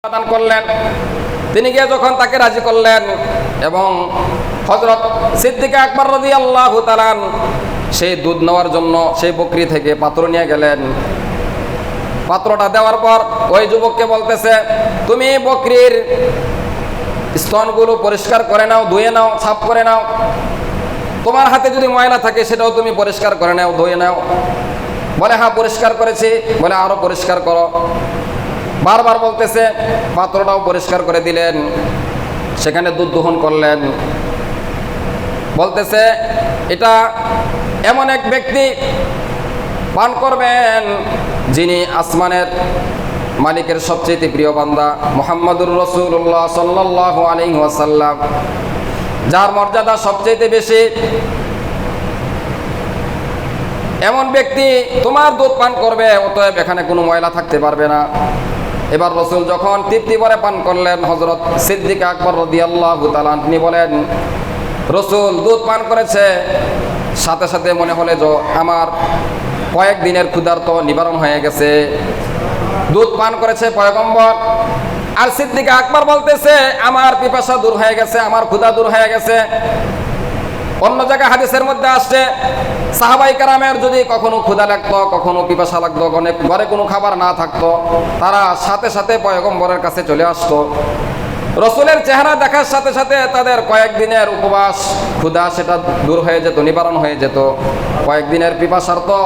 সমাধান করলেন। তিনি গিয়ে যখন তাকে রাজি করলেন এবং হযরত সিদ্দিক আকবর রাদিয়াল্লাহু তাআলা সেই দুধ নেওয়ার জন্য সেই বকরি থেকে পাত্র নিয়ে গেলেন। পাত্রটা দেওয়ার পর ওই যুবককে বলতেছে, তুমি বকরির স্তনগুলো পরিষ্কার করে নাও, ধুয়ে নাও, সাফ করে নাও। তোমার হাতে যদি ময়লা থাকে সেটাও তুমি পরিষ্কার করে নাও, ধুয়ে নাও। বলে, হ্যাঁ পরিষ্কার করেছি। বলে, আরো পরিষ্কার করো। বারবার বলতেছে, পাত্রটাও পরিষ্কার করে দিলেন। সেখানে দুধ দহন করলেন। বলতেছে, এটা এমন এক ব্যক্তি পান করবেন যিনি আসমানের মালিকের সবচেয়ে প্রিয় বান্দা মুহাম্মদুর রাসূলুল্লাহ সাল্লাল্লাহু আলাইহি ওয়াসাল্লাম, যার মর্যাদা সবচেয়ে বেশি। এমন ব্যক্তি তোমার দুধ পান করবে, অতএব এখানে কোনো ময়লা থাকতে পারবে না। এবার রসুল যখন তৃপ্তি ভরে পান করলেন, হযরত সিদ্দিক আকবর রাদিয়াল্লাহু তাআলা তিনি বলেন, রসুল দুধ পান করেছে, সাথে সাথে মনে হলে যে আমার কয়েকদিনের ক্ষুধার্ত নিবারণ হয়ে গেছে। দুধ পান করেছে পয়গম্বর। আর সিদ্দিক আকবর বলতেছে, আমার পিপাসা দূর হয়ে গেছে, আমার ক্ষুধা দূর হয়ে গেছে। অন্য জায়গায় হাদিসের মধ্যে আসছে, সাহাবাই কেরামের যদি কখনো ক্ষুধা লাগতো, কখনো পিপাসা লাগতো, ঘরে কোনো খাবার না থাকতো, তারা সাথে সাথে পয়গম্বরের কাছে চলে আসতো। রসুলের চেহারা দেখার সাথে সাথে তাদের কয়েকদিনের উপবাস, ক্ষুধা সেটা দূর হয়ে যেত, নিবারণ হয়ে যেত। কয়েকদিনের পিপাসার তো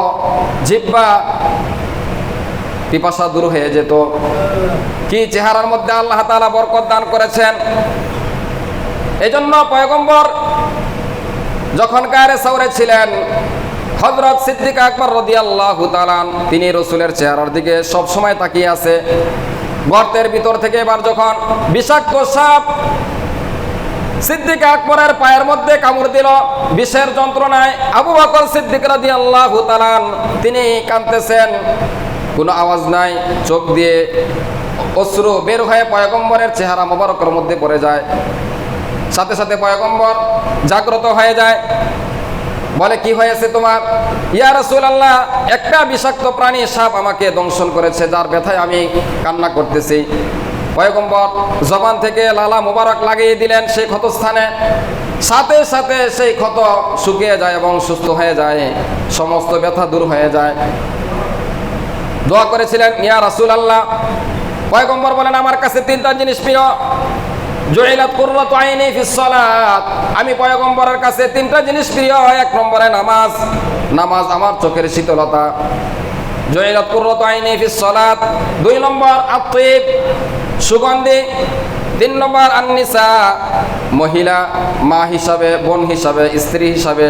জিহ্বা পিপাসা দূর হয়ে যেত। কি চেহারার মধ্যে আল্লাহ তাআলা বরকত দান করেছেন। এজন্য পয়গম্বর যখন গায়ে সাউরে ছিলেন, হযরত সিদ্দিক আকবর রাদিয়াল্লাহু তাআলা তিনি রসুলের চেহারার দিকে সব সময় তাকিয়ে আছে। গর্তের ভিতর থেকে এবার যখন বিষাক্ত সাপ সিদ্দিক আকবরের পায়ের মধ্যে কামড় দিল, বিষের যন্ত্রণায় আবু বকর সিদ্দিক রাদিয়াল্লাহু তাআলা তিনি কাঁদতেছেন, কোনো আওয়াজ নাই, চোখ দিয়ে অশ্রু বের হয়ে পয়গম্বরের চেহারা মোবারকের মধ্যে পড়ে যায়। সাথে সাথে পয়গম্বর জাগ্রত হয়ে যায়। বলে, কি হয়েছে তোমার? ইয়া রাসূলুল্লাহ, একটা বিষাক্ত প্রাণী সাপ আমাকে দংশন করেছে, যার ব্যথায় আমি কান্না করতেছি। পয়গম্বর জবান থেকে লালা মোবারক লাগিয়ে দিলেন সেই ক্ষতস্থানে। সাথে সাথে সেই ক্ষত শুকিয়ে যায় এবং সুস্থ হয়ে যায়, সমস্ত ব্যথা দূর হয়ে যায়। দোয়া করেছিলেন, ইয়া রাসূলুল্লাহ। পয়গম্বর বলেন, আমার কাছে তিনটা জিনিস প্রিয়। জুইলাত কুররাতু আইনি ফিস সালাত, আমি পয়গম্বরের কাছে তিনটা জিনিস প্রিয়। এক নম্বরে নামাজ, নামাজ আমার চোখের শীতলতা। জুইলাত কুররাতু আইনি ফিস সালাত। দুই নম্বর আত-তিব, সুগন্ধি। তিন নম্বর আন-নিসা, মহিলা, মা হিসাবে, বোন হিসাবে, স্ত্রী হিসাবে।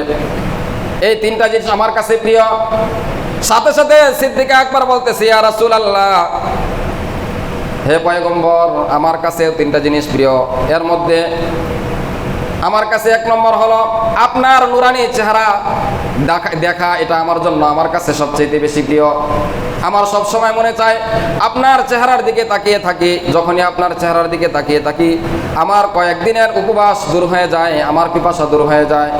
এই তিনটা জিনিস আমার কাছে প্রিয়। সাথে সাথে সিদ্দিক আকবর বলতেছে, ইয়া রাসূলুল্লাহ, হে পয়গম্বর, আমার কাছেও তিনটা জিনিস প্রিয়। এর মধ্যে আমার কাছে এক নম্বর হলো আপনার নুরানি চেহারা দেখা, এটা আমার জন্য আমার কাছে সবচেয়ে বেশি প্রিয়। আমার সব সময় মনে চায় আপনার চেহারার দিকে তাকিয়ে থাকি। যখনই আপনার চেহারার দিকে তাকিয়ে থাকি, আমার কয়েকদিনের উপবাস দূর হয়ে যায়, আমার পিপাসা দূর হয়ে যায়,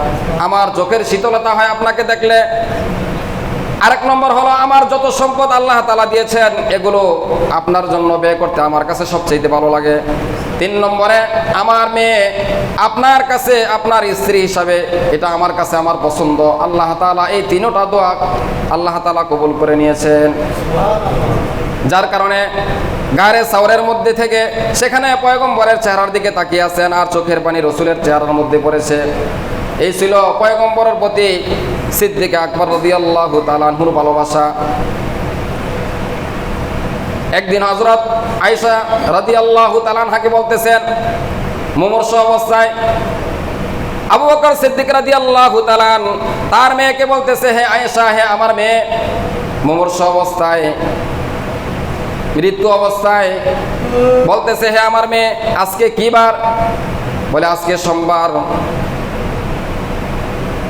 আমার চোখের শীতলতা হয় আপনাকে দেখলে। আরেক নম্বর হলো আমার যত সম্পদ আল্লাহ তাআলা দিয়েছেন, এগুলো আপনার জন্য ব্যয় করতে আমার কাছে সবচেয়ে ভালো লাগে। তিন নম্বরে আমার মেয়ে আপনার কাছে আপনার স্ত্রী হিসাবে, এটা আমার কাছে আমার পছন্দ। আল্লাহ তাআলা এই তিনটা দোয়া আল্লাহ তাআলা কবুল করে নিয়েছেন। যার কারণে গায়ে সাউরের মধ্যে থেকে সেখানে পয়গম্বরের চেহারার দিকে তাকিয়ে আছেন, আর চোখের পানি রসুলের চেহারার মধ্যে পড়েছে। এই ছিল পয়গম্বরের প্রতি সিদ্দিক আকবর রাদিয়াল্লাহু তাআলা আনহুর ভালোবাসা। একদিন হযরত আয়েশা রাদিয়াল্লাহু তাআলা আনহাকে বলতেছেন, মুমূর্ষু অবস্থায় আবু বকর সিদ্দিক রাদিয়াল্লাহু তাআলা তার মেয়েকে বলতেছে, হে আয়েশা, হে আমার মেয়ে, মুমূর্ষু অবস্থায়, মৃত্যু অবস্থায় বলতেছে, হে আমার মেয়ে, আজকে কি বার? বলে, আজকে সোমবার।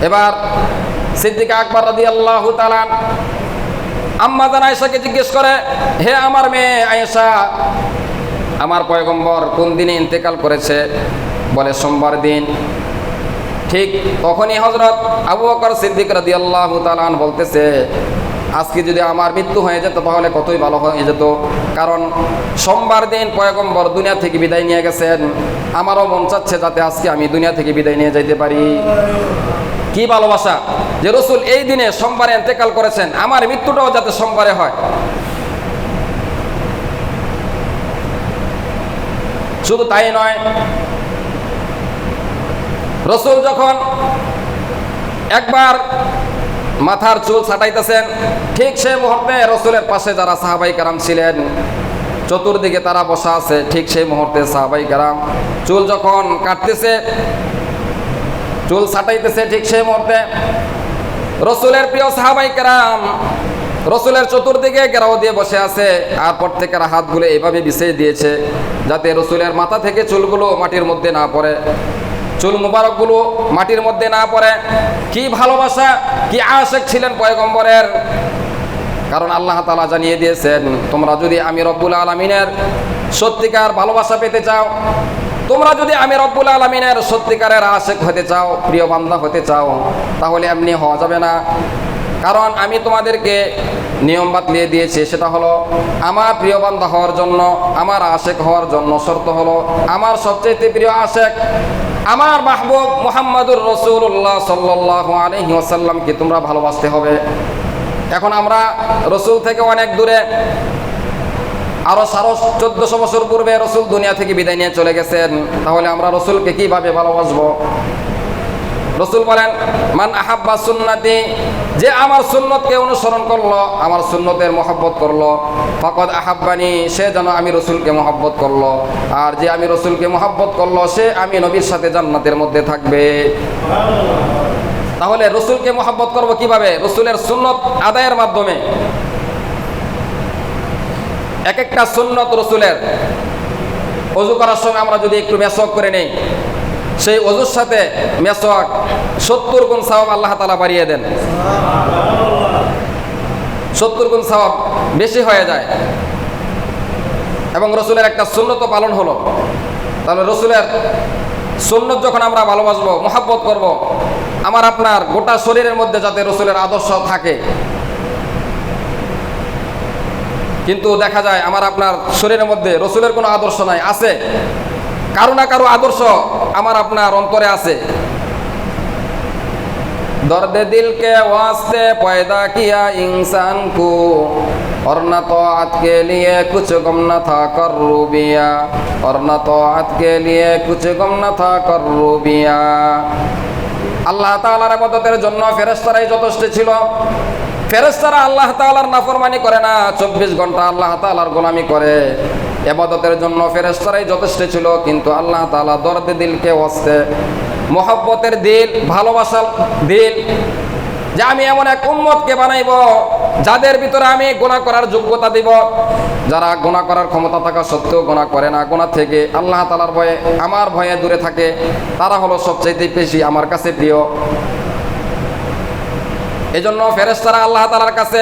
এবার সিদ্দিক আকবর রাদিয়াল্লাহু তাআলা আম্মা জান আয়েশাকে জিজ্ঞেস করে, হে আমার মেয়ে আয়েশা, আমার পয়গম্বর কোন দিনে ইন্তেকাল করেছে? বলে, সোমবার দিন। ঠিক তখনই হযরত আবু বকর সিদ্দিক রাদিয়াল্লাহু তাআলা বলতেছে, আজকে যদি আমার মৃত্যু হয়ে যেত তাহলে কতই ভালো হয়ে যেত, কারণ সোমবার দিন পয়গম্বর দুনিয়া থেকে বিদায় নিয়ে গেছেন। আমারও মন চাচ্ছে যাতে আজকে আমি দুনিয়া থেকে বিদায় নিয়ে যাইতে পারি। কি ভালোবাসা যে রসুল এই দিনে সোমবারে ইন্তেকাল করেছেন, আমার মৃত্যুটাও যাতে সোমবারে হয়। শুধু তাই নয়, রসুল যখন একবার মাথার চুল ছাটাইতেছেন, ঠিক সেই মুহূর্তে রসুলের পাশে যারা সাহাবাই কারাম ছিলেন চতুর্দিকে তারা বসা আছে। ঠিক সেই মুহূর্তে সাহাবাই কারাম চুল যখন কাটতেছে, চুল ছাটাইতেছে, ঠিক সেই মুহূর্তে রসুলের প্রিয় সাহাবাই কারাম রসুলের চতুর্দিকে ঘেরাও দিয়ে বসে আছে, আর প্রত্যেকের হাতগুলো এইভাবে বিছিয়ে দিয়েছে যাতে রসুলের মাথা থেকে চুলগুলো মাটির মধ্যে না পড়ে, চুল মুবারকগুলো মাটির মধ্যে না পড়ে। কি ভালোবাসা, কি আশিক ছিলেন পয়গম্বরের। কারণ আল্লাহ তাআলা জানিয়ে দিয়েছেন, তোমরা যদি আমি রব্বুল আলামিনের সত্যিকার ভালোবাসা পেতে চাও, তোমরা যদি আমি রব্বুল আলামিনের সত্যিকারের আশিক হতে চাও, প্রিয় বান্দা হতে চাও, তাহলে এমনি হওয়া যাবে না। কারণ আমি তোমাদেরকে নিয়ম বাতলিয়ে দিয়েছি, সেটা হলো আমার প্রিয় বান্দা হওয়ার জন্য, আমার আশিক হওয়ার জন্য শর্ত হলো আমার সবচেয়ে প্রিয় আশিক আমার মাহবুব মুহাম্মদুর রাসূলুল্লাহ সাল্লাল্লাহু আলাইহি ওয়াসাল্লামকে তোমরা ভালোবাসতে হবে। এখন আমরা রসুল থেকে অনেক দূরে, আরো 1400 বছর পূর্বে রসুল দুনিয়া থেকে বিদায় নিয়ে চলে গেছেন, তাহলে আমরা রসুলকে কিভাবে ভালোবাসবো? রসুল বলেন, মান আহাব্বা সুন্নতি, যে আমার সুন্নতকে অনুসরণ করলো, আমার সুন্নতের মহব্বত করলো, ফাকাদ আহাব্বানি, সে যেন আমি রসুলকে মহব্বত করলো, আর যে আমি রসুলকে মহব্বত করলো সে আমি নবীর সাথে জান্নাতের মধ্যে থাকবে। তাহলে রসুলকে মহব্বত করবো কিভাবে? রসুলের সুন্নত আদায়ের মাধ্যমে। এক একটা সুন্নত রসুলের, ওযু করার সময় আমরা যদি একটু মেসওয়াক করে নেই, সেই ওযুর সাথে মেসওয়াক 70 গুণ সওয়াব আল্লাহ তাআলা বাড়িয়ে দেন। 70 গুণ সওয়াব বেশি হয়ে যায়। এবং রসুলের একটা সুন্নত পালন হলো। তাহলে রসুলের সুন্নত যখন আমরা ভালোবাসবো, মহব্বত করব, আমার আপনার গোটা শরীরের মধ্যে যাতে রসুলের আদর্শ থাকে। কিন্তু দেখা যায় আমার আপনার শরীরের মধ্যে রসুলের কোনো আদর্শ নাই, আছে কারো না কারো আদর্শ আমার আপনার অন্তরে আছে। দর্দে দিল কে ওয়াস্তে পয়দা কিয়া ইনসান কো, और न तौअत के लिए कुछ गम न था कर्रूबिया, और न तौअत के लिए कुछ गम न था कर्रूबिया। আল্লাহ তাআলার ইবাদতের জন্য ফেরেশতারাই যথেষ্ট ছিল। ফেরেশতারা আল্লাহ তাআলার নাফরমানি করে না, 24 ঘন্টা আল্লাহ তাআলার গোলামি করে। ইবাদতের জন্য ফেরেশতারাই যথেষ্ট ছিল, কিন্তু আল্লাহ তাআলা দরদে দিলকে ওয়াস্তে, মহব্বতের দিল, ভালোবাসার দিল, যে আমি এমন এক উম্মতকে বানাইব যাদের ভিতরে আমি গুনাহ করার যোগ্যতা দিব, যারা গুনাহ করার ক্ষমতা থাকা সত্ত্বেও গুনাহ করে না, গুনাহ থেকে আল্লাহ তাআলার ভয়ে, আমার ভয়ে দূরে থাকে, তারা হলো সবচেয়ে বেশি আমার কাছে প্রিয়। এজন্য ফেরেশতারা আল্লাহ তাআলার কাছে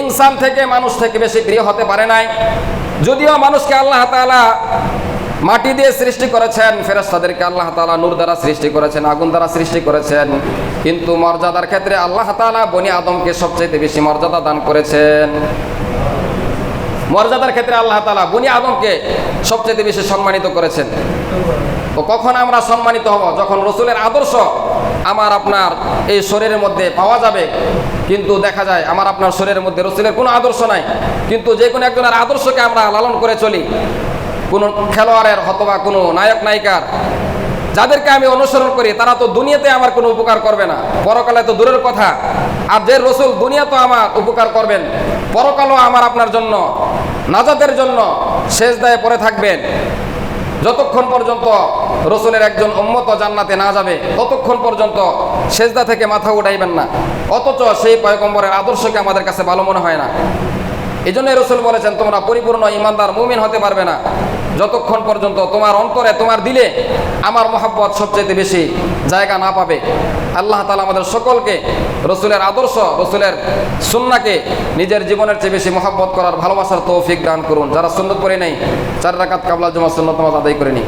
ইনসান থেকে, মানুষ থেকে বেশি প্রিয় হতে পারে নাই। যদিও মানুষকে আল্লাহ তাআলা মাটি দিয়ে সৃষ্টি করেছেন, ফেরেশতাদেরকে আল্লাহ তাআলা নূর দ্বারা সৃষ্টি করেছেন, আগুন দ্বারা সৃষ্টি করেছেন, কিন্তু মর্যাদার ক্ষেত্রে আল্লাহ তাআলা বনি আদমকে সবচেয়ে বেশি মর্যাদা দান করেছেন। মর্যাদার ক্ষেত্রে আল্লাহ তাআলা বনি আদমকে সবচেয়ে বেশি সম্মানিত করেছেন। তো কখন আমরা সম্মানিত হব? যখন রসুলের আদর্শ আমার আপনার এই শরীরের মধ্যে পাওয়া যাবে। কিন্তু দেখা যায় আমার আপনার শরীরের মধ্যে রসুলের কোনো আদর্শ নাই, কিন্তু যে কোনো একজনের আদর্শকে আমরা লালন করে চলি। কোনো খেলোয়াড়ের অথবা কোনো নায়ক নায়িকার যাদেরকে আমি অনুসরণ করি, তারা তো দুনিয়াতে আমার কোনো উপকার করবে না, পরকালে তো দূরের কথা। আর যে রসুল দুনিয়া তো আমার উপকার করবেন, পরকালও আমার আপনার জন্য, নাজাতের জন্য সেজদায় পড়ে থাকবেন। যতক্ষণ পর্যন্ত রসুলের একজন উম্মত জান্নাতে না যাবে, ততক্ষণ পর্যন্ত সেজদা থেকে মাথা উঠাইবেন না। অথচ সেই পয়গম্বরের আদর্শকে আমাদের কাছে ভালো মনে হয় না। এই জন্যই রসুল বলেছেন, তোমরা পরিপূর্ণ ইমানদার মুমিন হতে পারবে না যতক্ষণ পর্যন্ত তোমার অন্তরে, তোমার দিলে আমার মহব্বত সবচেয়ে বেশি জায়গা না পাবে। আল্লাহ তাআলা আমাদের সকলকে রসুলের আদর্শ, রসুলের সুন্নাহকে নিজের জীবনের চেয়ে বেশি মহব্বত করার, ভালোবাসার তৌফিক দান করুন। যারা সুন্নত পড়ে নেই, 4 রাকাত কাবলা জুমা সুন্নত নামাজ আদায় করে নিই।